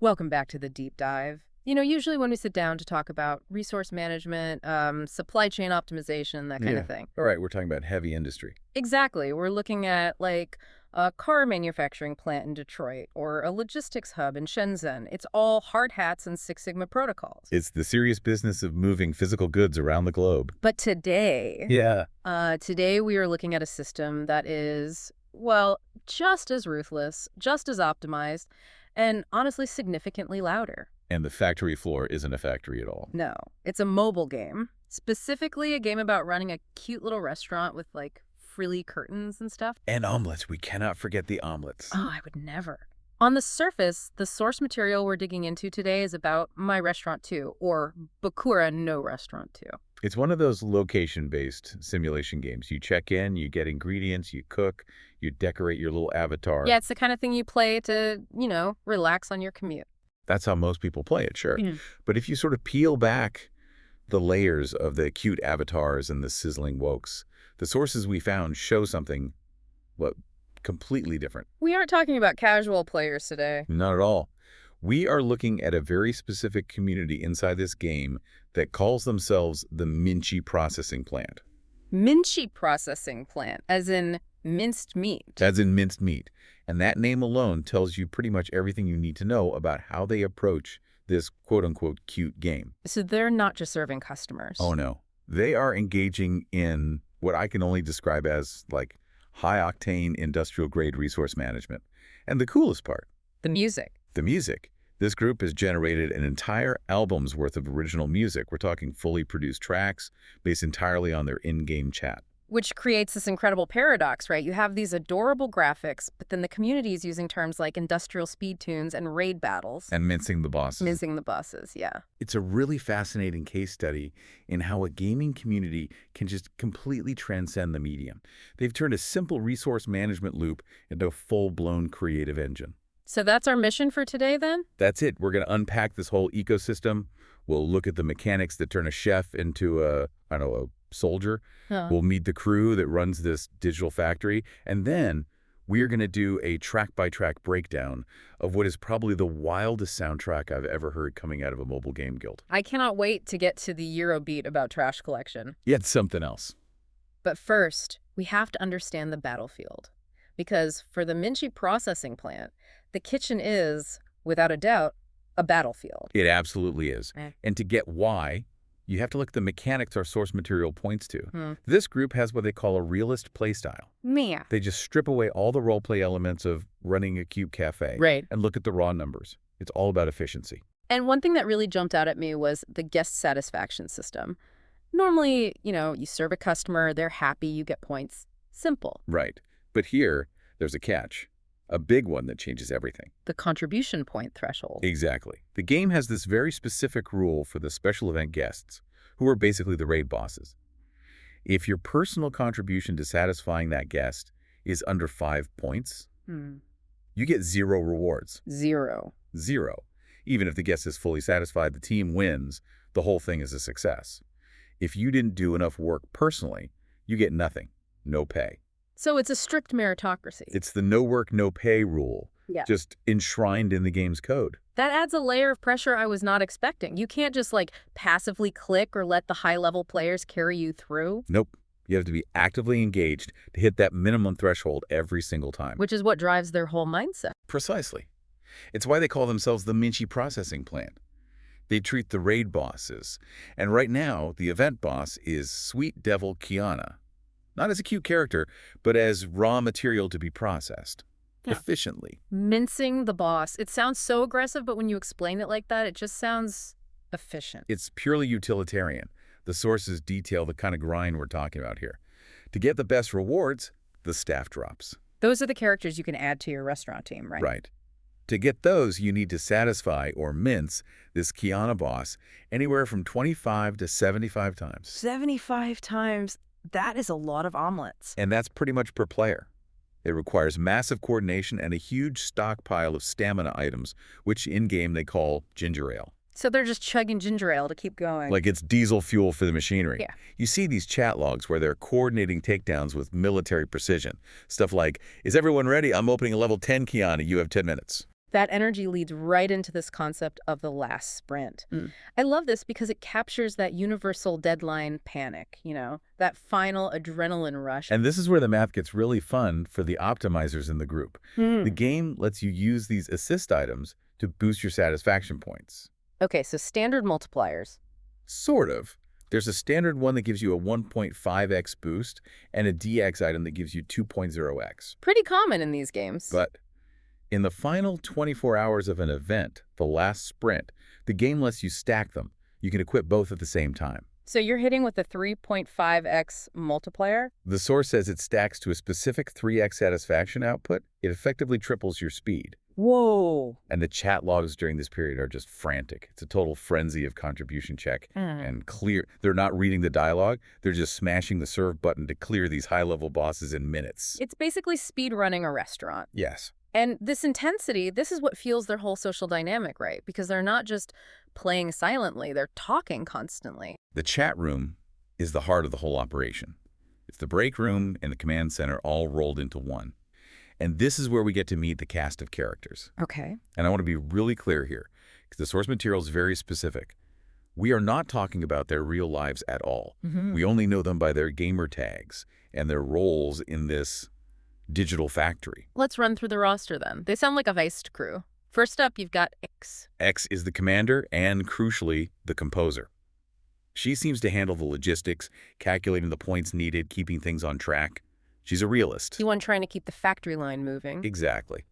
Welcome back to the deep dive. Usually when we sit down to talk about resource management, supply chain optimization, that kind of thing. All right, we're talking about heavy industry. Exactly. We're looking at like a car manufacturing plant in Detroit or a logistics hub in Shenzhen. It's all hard hats and Six Sigma protocols. It's the serious business of moving physical goods around the globe. But today, Yeah. today we are looking at a system that is, well, just as ruthless, just as optimized, and honestly significantly louder. And the factory floor isn't a factory at all. No, it's a mobile game. Specifically a game about running a cute little restaurant with like frilly curtains and stuff. And omelets. We cannot forget the omelets. Oh, I would never. On the surface, the source material we're digging into today is about My Restaurant 2, or Bokuresu No Restaurant 2. It's one of those location-based simulation games. You check in, you get ingredients, you cook, you decorate your little avatar. Yeah, it's the kind of thing you play to, relax on your commute. That's how most people play it, sure. Mm. But if you sort of peel back the layers of the cute avatars and the sizzling wokes, the sources we found show something, completely different. We aren't talking about casual players today. Not at all. We are looking at a very specific community inside this game that calls themselves the Minchi Processing Plant. Minchi Processing Plant, as in minced meat. As in minced meat. And that name alone tells you pretty much everything you need to know about how they approach this quote-unquote cute game. So they're not just serving customers. Oh, no. They are engaging in what I can only describe as, like, high-octane industrial-grade resource management. And the coolest part, The music. the music. This group has generated an entire album's worth of original music. We're talking fully produced tracks based entirely on their in-game chat. Which creates this incredible paradox, right? You have these adorable graphics, but then the community is using terms like industrial speed tunes and raid battles. And mincing the bosses. Mincing the bosses, yeah. It's a really fascinating case study in how a gaming community can just completely transcend the medium. They've turned a simple resource management loop into a full-blown creative engine. So that's our mission for today, then? That's it. We're going to unpack this whole ecosystem. We'll look at the mechanics that turn a chef into a soldier. Huh. We'll meet the crew that runs this digital factory. And then we're going to do a track-by-track breakdown of what is probably the wildest soundtrack I've ever heard coming out of a mobile game guild. I cannot wait to get to the Eurobeat about trash collection. Yet something else. But first, we have to understand the battlefield. Because for the Minchi Processing Plant, the kitchen is, without a doubt, a battlefield. It absolutely is. Eh. And to get why, you have to look at the mechanics our source material points to. This group has what they call a realist playstyle. Mia. They just strip away all the roleplay elements of running a cute cafe. Right. And look at the raw numbers. It's all about efficiency. And one thing that really jumped out at me was the guest satisfaction system. Normally, you serve a customer, they're happy, you get points. Simple. Right. But here, there's a catch. A big one that changes everything. The contribution point threshold. Exactly. The game has this very specific rule for the special event guests, who are basically the raid bosses. If your personal contribution to satisfying that guest is under 5 points, you get 0 rewards. 0. 0. Even if the guest is fully satisfied, the team wins, the whole thing is a success. If you didn't do enough work personally, you get nothing. No pay. So it's a strict meritocracy. It's the no work, no pay rule, just enshrined in the game's code. That adds a layer of pressure I was not expecting. You can't just passively click or let the high-level players carry you through. Nope. You have to be actively engaged to hit that minimum threshold every single time. Which is what drives their whole mindset. Precisely. It's why they call themselves the Minchi Processing Plant. They treat the raid bosses. And right now, the event boss is Sweet Devil Kiana. Not as a cute character, but as raw material to be processed. Efficiently. Mincing the boss. It sounds so aggressive, but when you explain it like that, it just sounds efficient. It's purely utilitarian. The sources detail the kind of grind we're talking about here. To get the best rewards, the staff drops. Those are the characters you can add to your restaurant team, right? Right. To get those, you need to satisfy or mince this Kiana boss anywhere from 25 to 75 times. 75 times? That is a lot of omelets. And that's pretty much per player. It requires massive coordination and a huge stockpile of stamina items, which in-game they call ginger ale. So they're just chugging ginger ale to keep going. Like it's diesel fuel for the machinery. Yeah. You see these chat logs where they're coordinating takedowns with military precision. Stuff like, is everyone ready? I'm opening a level 10 Kiana. You have 10 minutes. That energy leads right into this concept of the last sprint. I love this because it captures that universal deadline panic, that final adrenaline rush. And this is where the math gets really fun for the optimizers in the group. The game lets you use these assist items to boost your satisfaction points. Okay, so standard multipliers. Sort of. There's a standard one that gives you a 1.5x boost and a DX item that gives you 2.0x. Pretty common in these games. But in the final 24 hours of an event, the last sprint, the game lets you stack them. You can equip both at the same time. So you're hitting with a 3.5x multiplier? The source says it stacks to a specific 3x satisfaction output. It effectively triples your speed. Whoa. And the chat logs during this period are just frantic. It's a total frenzy of contribution check and clear. They're not reading the dialogue. They're just smashing the serve button to clear these high-level bosses in minutes. It's basically speed running a restaurant. Yes. And this intensity, this is what fuels their whole social dynamic, right? Because they're not just playing silently, they're talking constantly. The chat room is the heart of the whole operation. It's the break room and the command center all rolled into one. And this is where we get to meet the cast of characters. Okay. And I want to be really clear here, because the source material is very specific. We are not talking about their real lives at all. We only know them by their gamer tags and their roles in this digital factory. Let's run through the roster then. They sound like a Heist crew. First up, you've got X. X is the commander and, crucially, the composer. She seems to handle the logistics, calculating the points needed, keeping things on track. She's a realist. The one trying to keep the factory line moving. Exactly.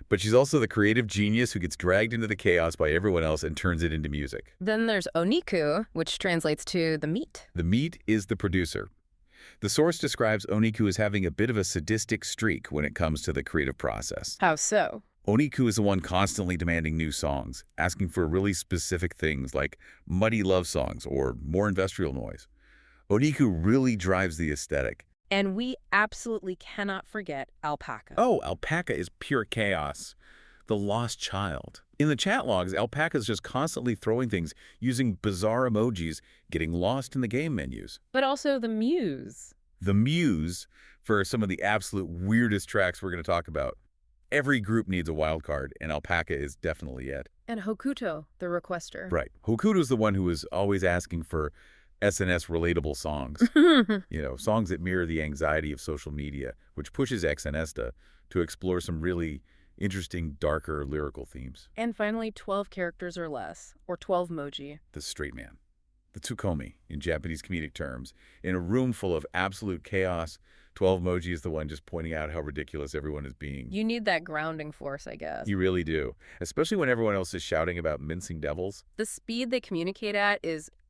But she's also the creative genius who gets dragged into the chaos by everyone else and turns it into music. Then there's Oniku, which translates to the meat. The meat is the producer. The source describes Oniku as having a bit of a sadistic streak when it comes to the creative process. How so? Oniku is the one constantly demanding new songs, asking for really specific things like muddy love songs or more industrial noise. Oniku really drives the aesthetic. And we absolutely cannot forget Alpaca. Oh, Alpaca is pure chaos. The lost child. In the chat logs, Alpaca's just constantly throwing things, using bizarre emojis, getting lost in the game menus. But also the muse. The muse for some of the absolute weirdest tracks we're going to talk about. Every group needs a wild card, and Alpaca is definitely it. And Hokuto, the requester. Right. Hokuto's the one who is always asking for SNS relatable songs. Songs that mirror the anxiety of social media, which pushes XNS to explore some really interesting, darker lyrical themes. And finally, 12 characters or less, or 12 emoji. The straight man. The tsukomi, in Japanese comedic terms. In a room full of absolute chaos, 12 emoji is the one just pointing out how ridiculous everyone is being. You need that grounding force, I guess. You really do. Especially when everyone else is shouting about mincing devils. The speed they communicate at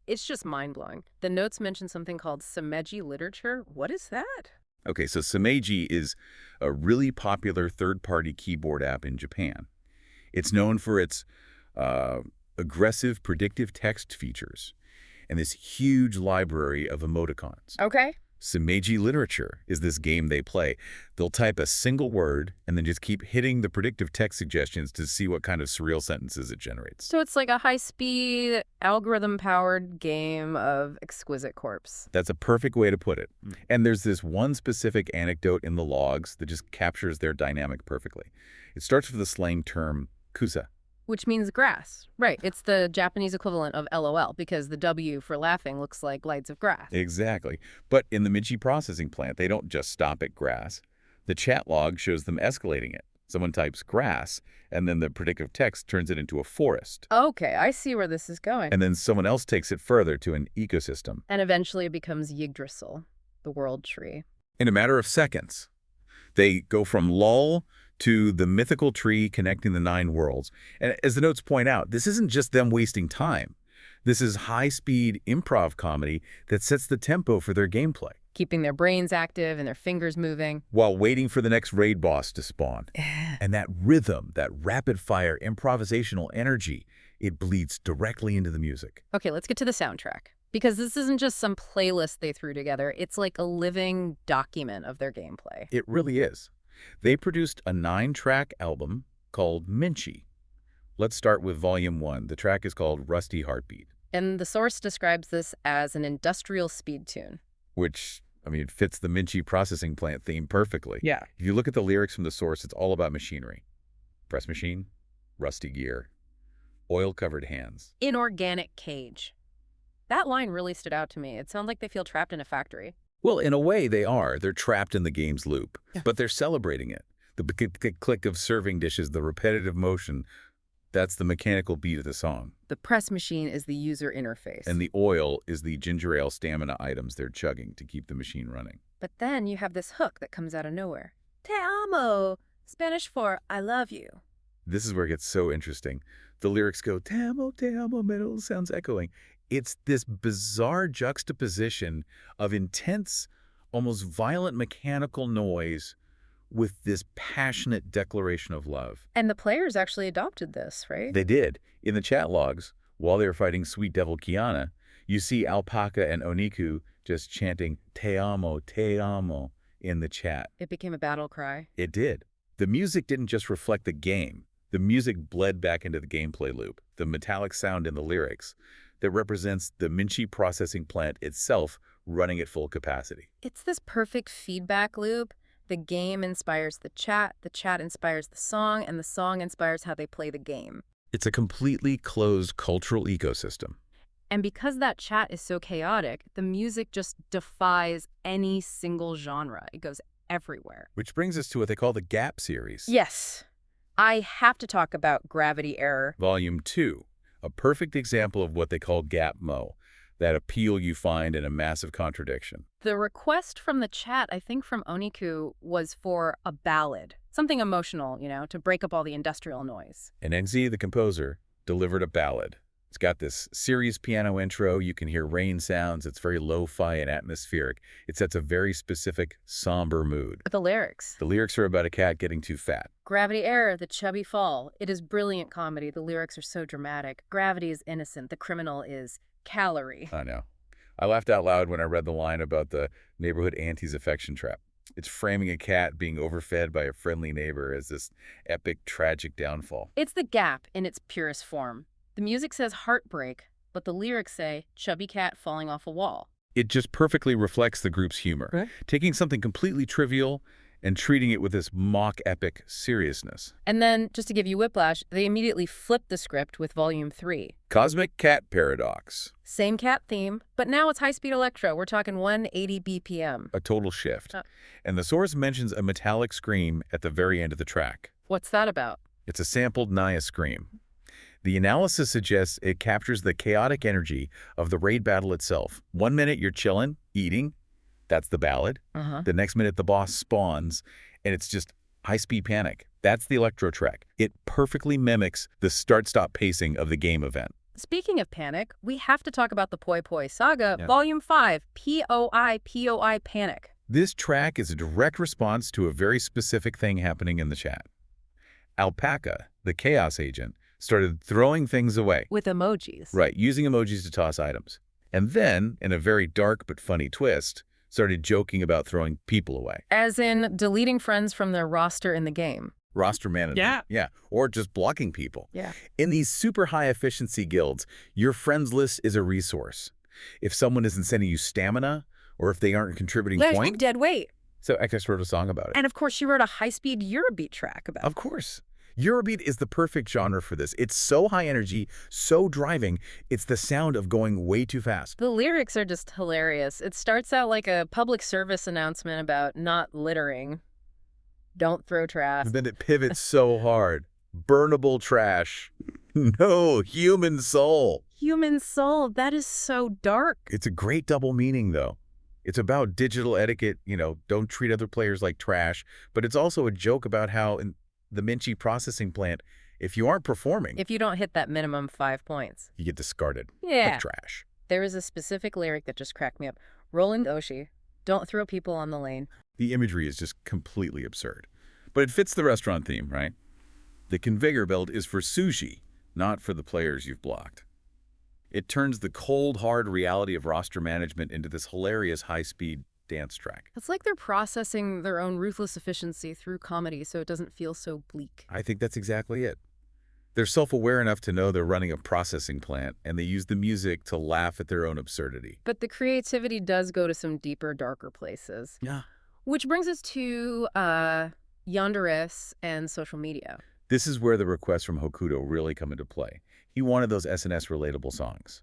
it's just mind-blowing. The notes mention something called Semeji literature. What is that? Okay, so Semeji is a really popular third-party keyboard app in Japan. It's known for its aggressive predictive text features and this huge library of emoticons. Okay. Semeji literature is this game they play. They'll type a single word and then just keep hitting the predictive text suggestions to see what kind of surreal sentences it generates. So it's like a high-speed, algorithm-powered game of exquisite corpse. That's a perfect way to put it. And there's this one specific anecdote in the logs that just captures their dynamic perfectly. It starts with the slang term kusa. Which means grass. Right. It's the Japanese equivalent of LOL because the W for laughing looks like blades of grass. Exactly. But in the Minchi Processing Plant, they don't just stop at grass. The chat log shows them escalating it. Someone types grass, and then the predictive text turns it into a forest. Okay, I see where this is going. And then someone else takes it further to an ecosystem. And eventually it becomes Yggdrasil, the world tree. In a matter of seconds, they go from lull to the mythical tree connecting the 9 worlds. And as the notes point out, this isn't just them wasting time. This is high-speed improv comedy that sets the tempo for their gameplay. Keeping their brains active and their fingers moving. While waiting for the next raid boss to spawn. And that rhythm, that rapid-fire improvisational energy, it bleeds directly into the music. Okay, let's get to the soundtrack. Because this isn't just some playlist they threw together. It's like a living document of their gameplay. It really is. They produced a 9-track album called Minchi. Let's start with Volume 1. The track is called Rusty Heartbeat. And the source describes this as an industrial speed tune. Which, fits the Minchi Processing Plant theme perfectly. Yeah. If you look at the lyrics from the source, it's all about machinery. Press machine, rusty gear, oil-covered hands. Inorganic cage. That line really stood out to me. It sounds like they feel trapped in a factory. Well, in a way, they are. They're trapped in the game's loop, Yeah. but they're celebrating it. The click of serving dishes, the repetitive motion, that's the mechanical beat of the song. The press machine is the user interface. And the oil is the ginger ale stamina items they're chugging to keep the machine running. But then you have this hook that comes out of nowhere. Te amo, Spanish for I love you. This is where it gets so interesting. The lyrics go, te amo, middle sounds echoing. It's this bizarre juxtaposition of intense, almost violent mechanical noise with this passionate declaration of love. And the players actually adopted this, right? They did. In the chat logs, while they were fighting Sweet Devil Kiana, you see Alpaca and Oniku just chanting te amo in the chat. It became a battle cry. It did. The music didn't just reflect the game. The music bled back into the gameplay loop, the metallic sound in the lyrics that represents the Minchi Processing Plant itself running at full capacity. It's this perfect feedback loop. The game inspires the chat inspires the song, and the song inspires how they play the game. It's a completely closed cultural ecosystem. And because that chat is so chaotic, the music just defies any single genre. It goes everywhere. Which brings us to what they call the GAP series. Yes. I have to talk about Gravity Error. Volume 2, a perfect example of what they call GAP mo, that appeal you find in a massive contradiction. The request from the chat, I think from Oniku, was for a ballad. Something emotional, to break up all the industrial noise. And NZ, the composer, delivered a ballad. It's got this serious piano intro. You can hear rain sounds. It's very lo-fi and atmospheric. It sets a very specific, somber mood. The lyrics. The lyrics are about a cat getting too fat. Gravity Error, the Chubby fall. It is brilliant comedy. The lyrics are so dramatic. Gravity is innocent. The criminal is calorie. I know. I laughed out loud when I read the line about the neighborhood auntie's affection trap. It's framing a cat being overfed by a friendly neighbor as this epic, tragic downfall. It's the gap in its purest form. The music says heartbreak, but the lyrics say chubby cat falling off a wall. It just perfectly reflects the group's humor, Right. Taking something completely trivial and treating it with this mock-epic seriousness. And then, just to give you whiplash, they immediately flipped the script with Volume 3. Cosmic Cat Paradox. Same cat theme, but now it's high-speed electro. We're talking 180 BPM. A total shift. And the source mentions a metallic scream at the very end of the track. What's that about? It's a sampled Naya scream. The analysis suggests it captures the chaotic energy of the raid battle itself. 1 minute you're chilling, eating. That's the ballad. The next minute the boss spawns, and it's just high-speed panic. That's the electro track. It perfectly mimics the start-stop pacing of the game event. Speaking of panic, we have to talk about the Poi Poi Saga, Volume 5, POI Panic. This track is a direct response to a very specific thing happening in the chat. Alpaca, the chaos agent, started throwing things away. With emojis. Right, using emojis to toss items. And then, in a very dark but funny twist, started joking about throwing people away. As in deleting friends from their roster in the game. Roster management. Yeah. Or just blocking people. Yeah. In these super high efficiency guilds, your friends list is a resource. If someone isn't sending you stamina, or if they aren't contributing points. Dead weight. So I just wrote a song about it. And of course, she wrote a high-speed Eurobeat track about it. Of course. Eurobeat is the perfect genre for this. It's so high energy, so driving. It's the sound of going way too fast. The lyrics are just hilarious. It starts out like a public service announcement about not littering. Don't throw trash. And then it pivots so hard. Burnable trash. No human soul. Human soul, that is so dark. It's a great double meaning, though. It's about digital etiquette, don't treat other players like trash. But it's also a joke about how in the Minchi Processing Plant, if you aren't performing, If you don't hit that minimum 5 points. you get discarded Yeah. like trash. There is a specific lyric that just cracked me up. Roland Oshi, don't throw people on the lane. The imagery is just completely absurd. But it fits the restaurant theme, right? The conveyor belt is for sushi, not for the players you've blocked. It turns the cold, hard reality of roster management into this hilarious high-speed dance track. It's like they're processing their own ruthless efficiency through comedy so it doesn't feel so bleak. I think that's exactly it. They're self-aware enough to know they're running a processing plant, and they use the music to laugh at their own absurdity. But the creativity does go to some deeper, darker places. Yeah. Which brings us to Yonderis and social media. This is where the requests from Hokuto really come into play. He wanted those SNS relatable songs.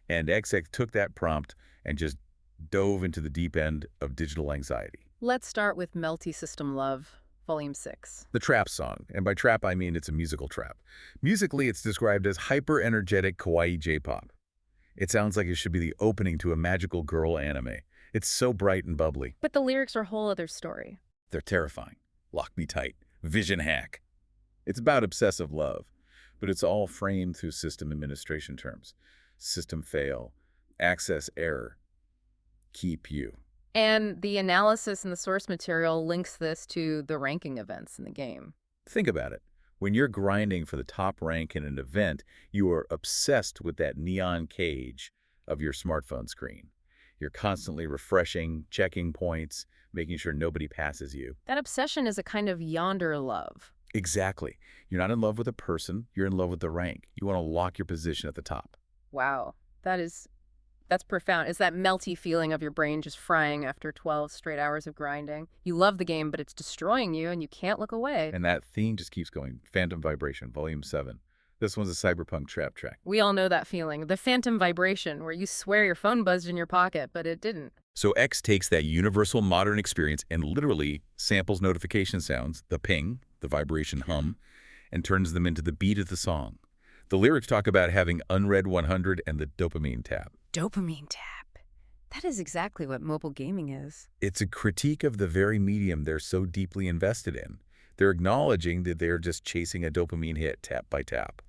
And XX took that prompt and just dove into the deep end of digital anxiety. Let's start with Melty System Love, Volume 6. The trap song, and by trap I mean it's a musical trap. Musically, it's described as hyper-energetic kawaii J-pop. It sounds like it should be the opening to a magical girl anime. It's so bright and bubbly. But the lyrics are a whole other story. They're terrifying. Lock me tight. Vision hack. It's about obsessive love, but it's all framed through system administration terms. System fail, access error, keep you. And the analysis in the source material links this to the ranking events in the game. Think about it. When you're grinding for the top rank in an event, you are obsessed with that neon cage of your smartphone screen. You're constantly refreshing, checking points, making sure nobody passes you. That obsession is a kind of yonder love. Exactly. You're not in love with a person, you're in love with the rank. You want to lock your position at the top. Wow, that's profound. It's that melty feeling of your brain just frying after 12 straight hours of grinding. You love the game, but it's destroying you, and you can't look away. And that theme just keeps going. Phantom Vibration, Volume 7. This one's a cyberpunk trap track. We all know that feeling, the phantom vibration, where you swear your phone buzzed in your pocket, but it didn't. So X takes that universal modern experience and literally samples notification sounds, the ping, the vibration hum, and turns them into the beat of the song. The lyrics talk about having unread 100 and the dopamine tap. Dopamine tap. That is exactly what mobile gaming is. It's a critique of the very medium they're so deeply invested in. They're acknowledging that they're just chasing a dopamine hit tap by tap.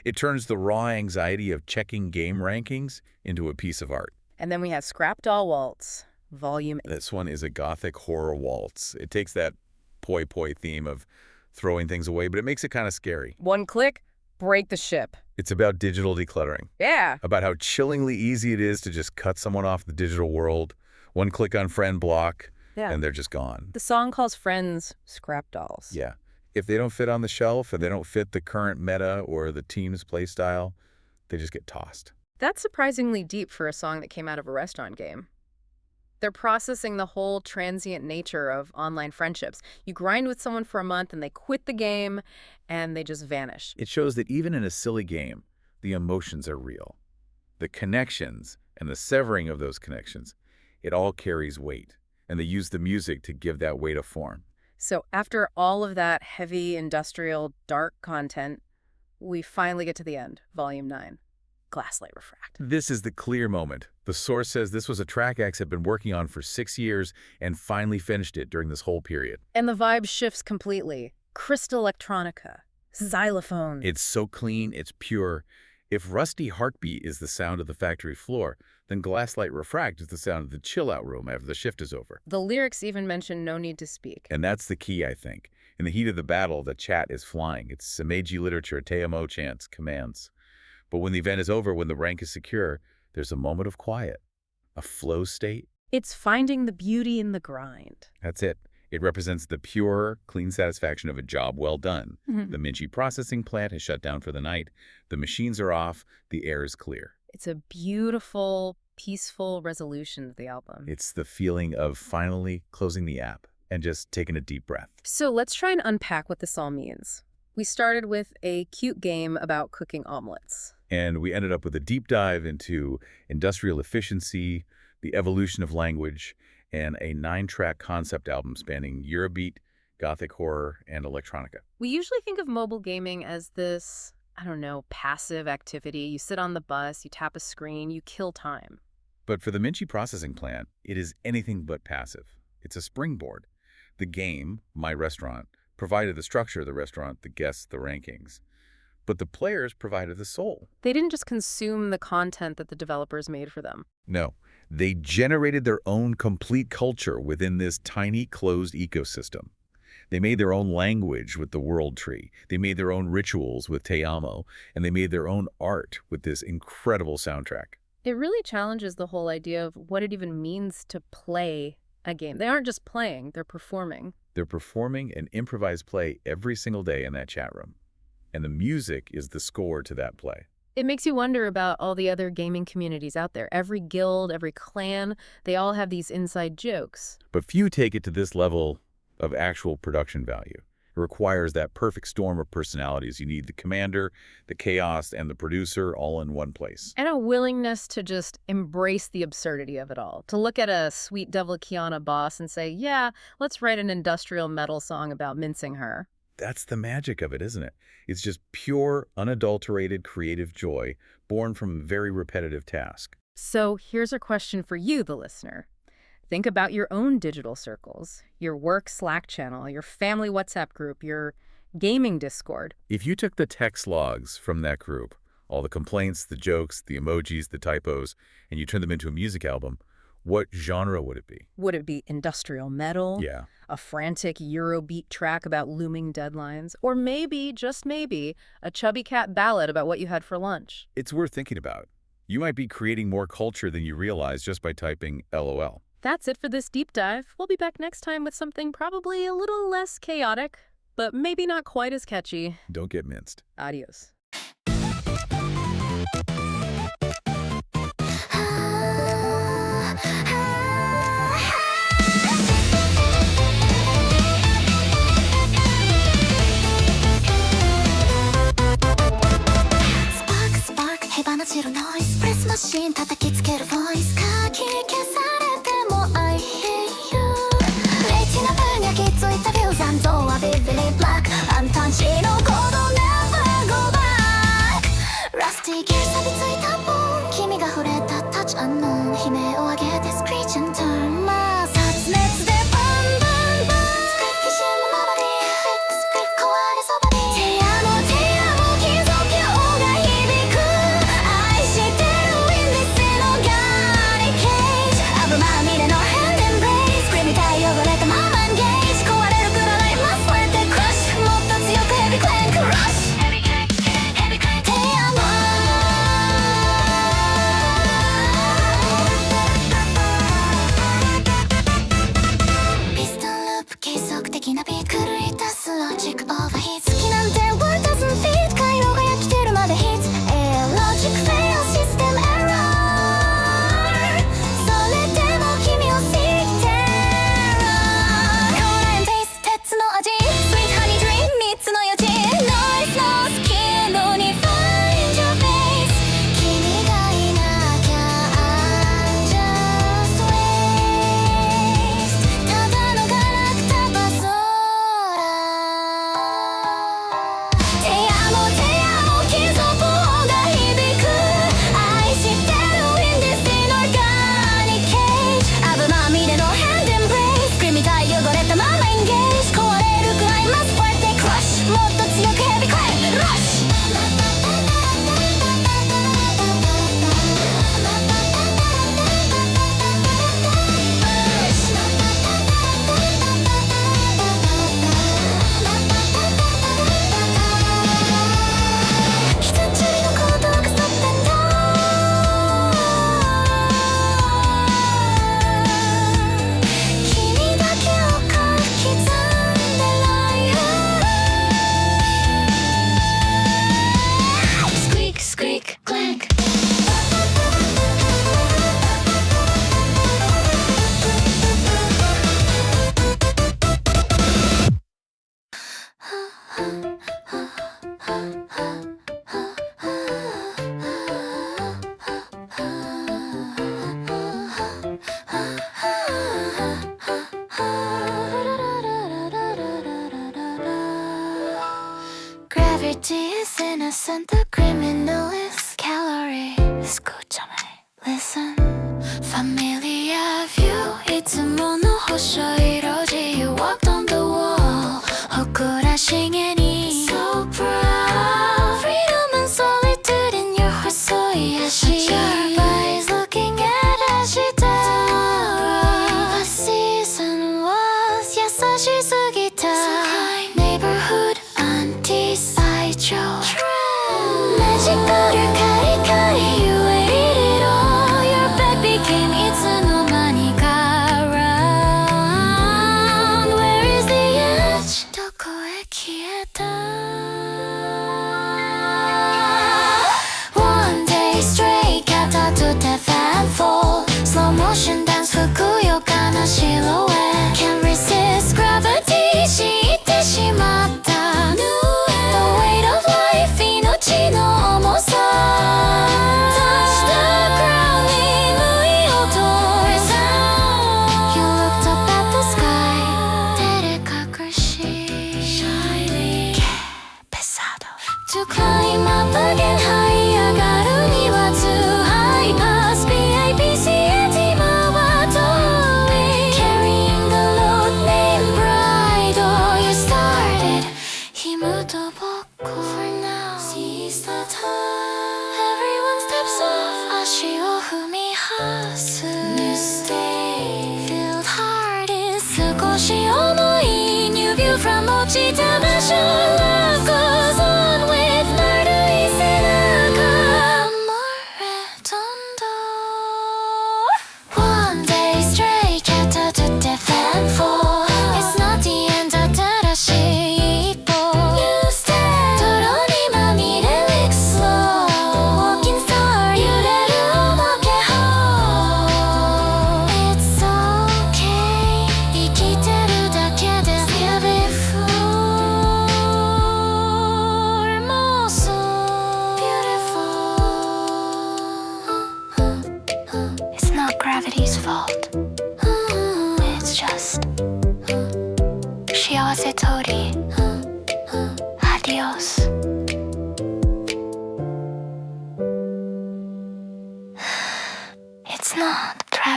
It turns the raw anxiety of checking game rankings into a piece of art. And then we have Scrap Doll Waltz, Volume 8. This one is a gothic horror waltz. It takes that poi poi theme of throwing things away, but it makes it kind of scary. One click, break the ship. It's about digital decluttering. Yeah. About how chillingly easy it is to just cut someone off the digital world. One click on friend block, and they're just gone. The song calls friends scrap dolls. Yeah. If they don't fit on the shelf, if they don't fit the current meta or the team's play style, they just get tossed. That's surprisingly deep for a song that came out of a restaurant game. They're processing the whole transient nature of online friendships. You grind with someone for a month and they quit the game and they just vanish. It shows that even in a silly game, the emotions are real. The connections and the severing of those connections, it all carries weight. And they use the music to give that weight a form. So after all of that heavy, industrial, dark content, we finally get to the end, Volume 9. Glasslight Refract. This is the clear moment. The source says this was a track X had been working on for 6 years and finally finished it during this whole period. And the vibe shifts completely. Crystal electronica, xylophone. It's so clean, it's pure. If Rusty Heartbeat is the sound of the factory floor, then Glasslight Refract is the sound of the chill-out room after the shift is over. The lyrics even mention no need to speak. And that's the key, I think. In the heat of the battle, the chat is flying. It's Semeiji literature, Teamo chants, commands. But when the event is over, when the rank is secure, there's a moment of quiet, a flow state. It's finding the beauty in the grind. That's it. It represents the pure, clean satisfaction of a job well done. The Minchi Processing Plant has shut down for the night. The machines are off. The air is clear. It's a beautiful, peaceful resolution of the album. It's the feeling of finally closing the app and just taking a deep breath. So let's try and unpack what this all means. We started with a cute game about cooking omelets. And we ended up with a deep dive into industrial efficiency, the evolution of language, and a 9-track concept album spanning Eurobeat, gothic horror, and electronica. We usually think of mobile gaming as this, passive activity. You sit on the bus, you tap a screen, you kill time. But for the Minchi Processing Plant, it is anything but passive. It's a springboard. The game, My Restaurant, provided the structure of the restaurant, the guests, the rankings. But the players provided the soul. They didn't just consume the content that the developers made for them. No, they generated their own complete culture within this tiny, closed ecosystem. They made their own language with the World Tree. They made their own rituals with Te Amo. And they made their own art with this incredible soundtrack. It really challenges the whole idea of what it even means to play a game. They aren't just playing, they're performing. They're performing an improvised play every single day in that chat room. And the music is the score to that play. It makes you wonder about all the other gaming communities out there. Every guild, every clan, they all have these inside jokes. But few take it to this level of actual production value. requires that perfect storm of personalities. You need the commander, the chaos, and the producer all in one place. And a willingness to just embrace the absurdity of it all. To look at a sweet devil Kiana boss and say, yeah, let's write an industrial metal song about mincing her. That's the magic of it, isn't it? It's just pure, unadulterated creative joy born from a very repetitive task. So here's a question for you, the listener. Think about your own digital circles, your work Slack channel, your family WhatsApp group, your gaming Discord. If you took the text logs from that group, all the complaints, the jokes, the emojis, the typos, and you turned them into a music album, what genre would it be? Would it be industrial metal? Yeah. A frantic Eurobeat track about looming deadlines? Or maybe, just maybe, a Chubby Cat ballad about what you had for lunch? It's worth thinking about. You might be creating more culture than you realize just by typing LOL. That's it for this deep dive. We'll be back next time with something probably a little less chaotic, but maybe not quite as catchy. Don't get minced. Adios. Spark 火花散るノイズプレスマシン叩きつけるボイスかき消されても I hate you レティナ分焼きついたビュー残像はビビリブラックアンタンチのコード Never go back ラスティギア錆びついたボーン君が触れたタッチアンノーン悲鳴を上げてスクリーチンターンまあ殺熱でバンバンバンスクリッキシンのマロディースクリッ壊れそばにテアモ貴族王が響く愛してる in this organic cage 危まみれの hand embrace クリーム体汚れたまま engage 壊れるくらい must let it crush もっと強く heavy clank rush テアモピストンループ継続的なビート狂い出すロジックオーバーヒーツ好きなんて word doesn't fit 回路が焼きてるまでヒッツ logic fail system error それでも君を seek terror コーランテイス鉄の味 sweet honey dream 3つの余地 noise no skill に find your face 君がいなきゃ I'm just waste ただのガラクタバソーラテアモ貴族王が響く愛してる in this inorganic cage 危まみれの hand embrace クリーム体汚れたまま engage 壊れるくらい must fight they crush もっと強く heavy clank rush ひとちりの行動がストップンダ君だけを書き刻んで life Squeak squeak clank Gravity is innocent, the criminal is calorie. Escúchame, listen. Familiar view, いつもの細い路地 You walked on the wall, 誇らしげに So proud, freedom and solitude in your 細い足 Sharp eyes looking at 明日 The season was 優しすぎた Neighborhood aunties I chose Trend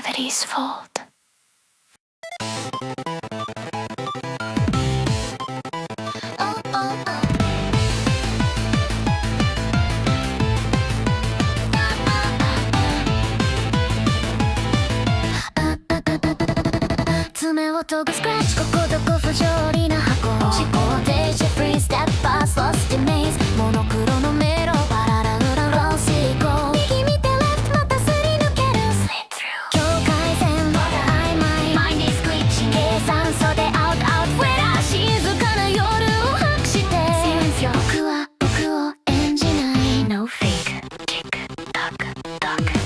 gravity's fault. Oh, oh, oh. 爪を研ぐスクラッチここどこ不条理な箱思考停止フリーステップパスロスティメイズモノクロのメロパララルラローシーゴー右見てレフトまたすり抜ける境界線曖昧マインディスクイッチ計算素でアウトアウトフェラ静かな夜を拍して僕は僕を演じない No fake tick tock tock 「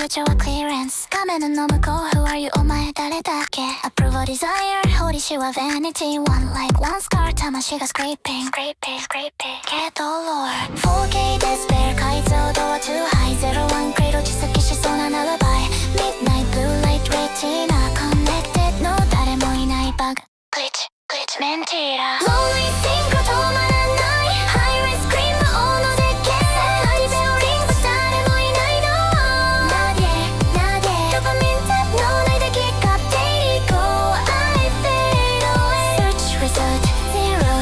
future は clearance 画面の向こう Who are you お前誰だっけ Approve or desire 法理しは vanity One like one scar 魂が scraping けど Lord 4K despair 解像度はtoo high 01クレイド自責しそうな lullaby Midnight blue light retina Connected no 誰もいないバグ Glitch Mentira Lonely sync 止まらない High risk scream 魔王の絶景ライベルリング誰もいないの投げドパミンタップ脳内でキックアップ Daily go I fade away Search result zero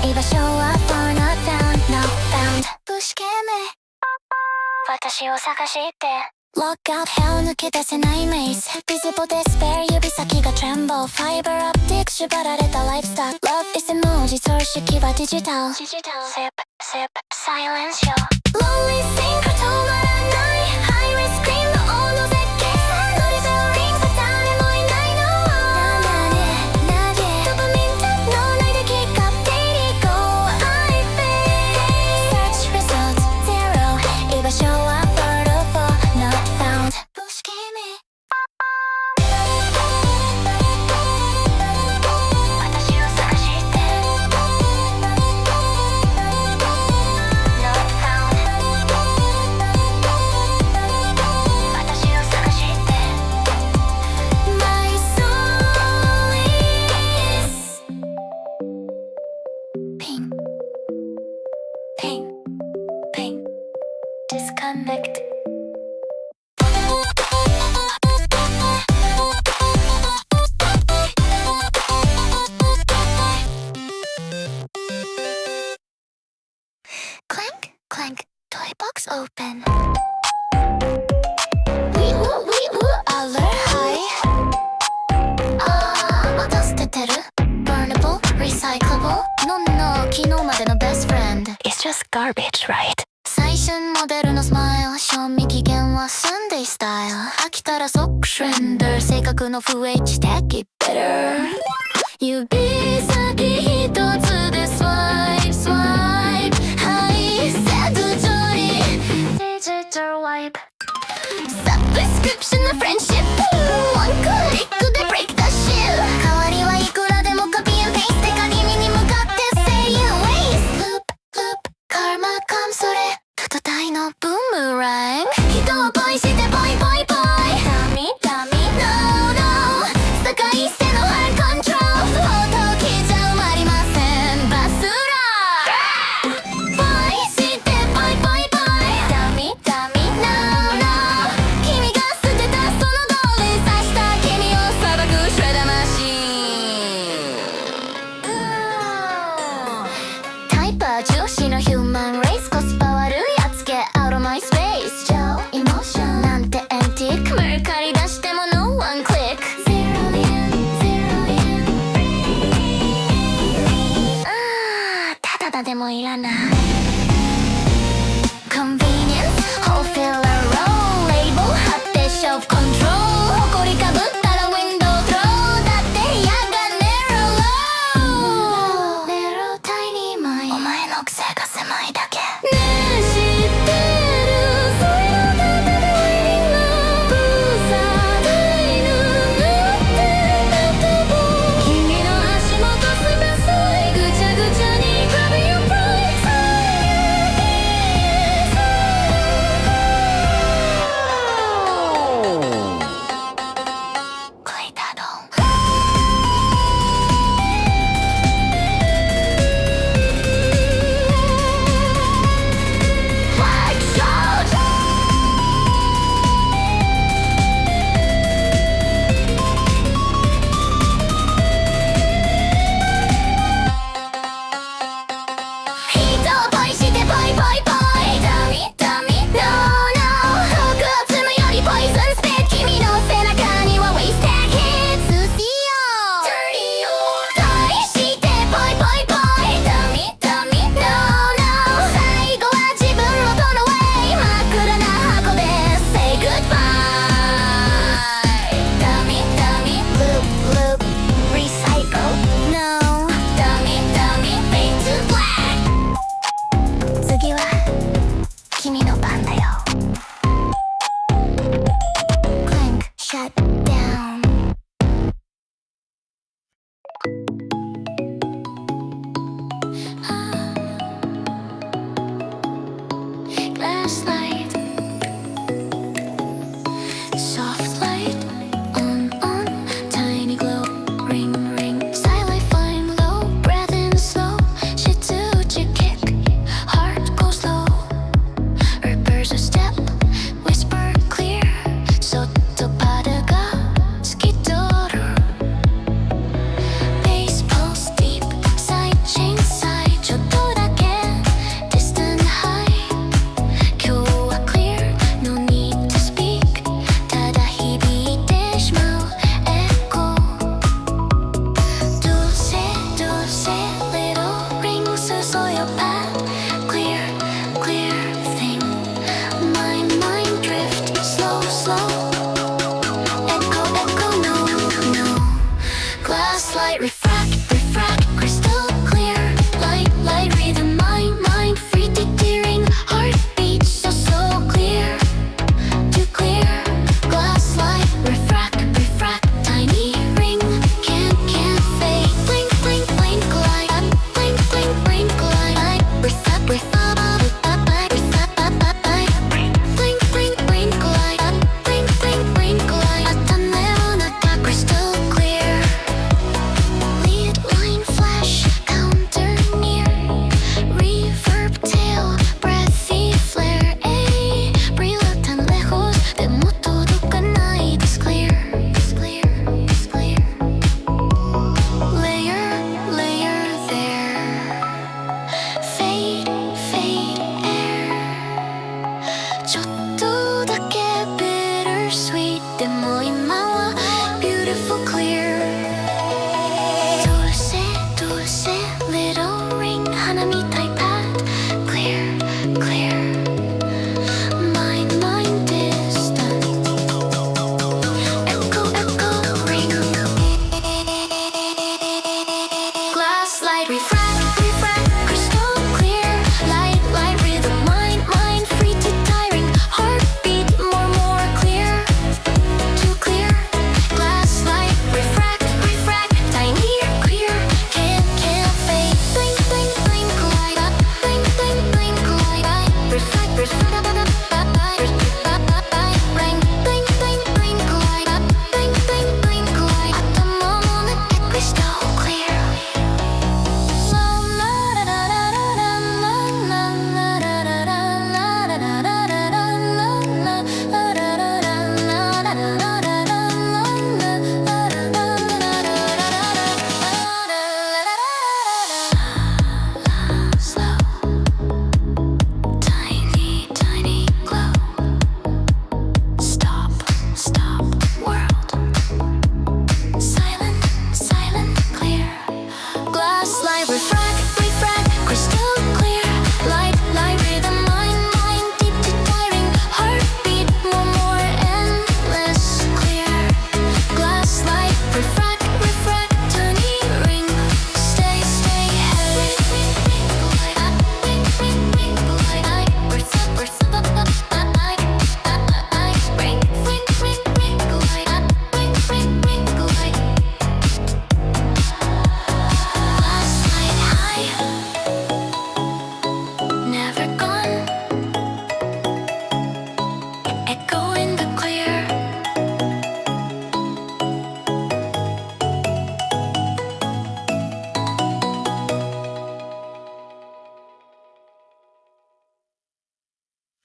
居場所は far not found 不死懸命私を探してLockout hell 抜け出せない maze Visible despair 指先が tremble Fiber optic 縛られた life stock Love is emoji 葬式は digital Sip silence yo Lonely sync 止まらない High risk scream 魔王の絶景ノリベルリング誰もいないの投げドパミンタップ脳内でキックアップ Daily go I fade Search results zero 居場所はDisconnect Clank, clank, toy box open Alert high また捨ててる Burnable, recyclable No, no, 昨日までの best friend It's just garbage, right? 最新モデルのスマイル賞味期限はサンデースタイル飽きたら即シュレンダー性格の不 H take it better 指先一つでスワイプスワイプハイセットジョリーデジタルワイプサブスクリプションのフレンシップワンクリックでブレイクダッシュ代わりはいくらでもコピーペーステカ耳に向かって Say you waste Loopカルマカムそれ特大のブームラン人を恋してボイボイボイダミNo no 世界一斉のハイコントロール放蕩記じゃ埋まりませんバスラーボイしてボイボイボイダミ No no 君が捨てたその通り刺した君を裁くシュレダマシーンタイパー重視のヒューマンレイスコスパ悪いGet out of my space Joe emotion なんてエンティークメルカリ出しても no one click Zero in ただでもいらない Convenience Wholesaler roll Label 貼って Shelf control 埃かぶったら window throw だって部屋が narrow tiny mind お前の癖が狭いだけ flashlight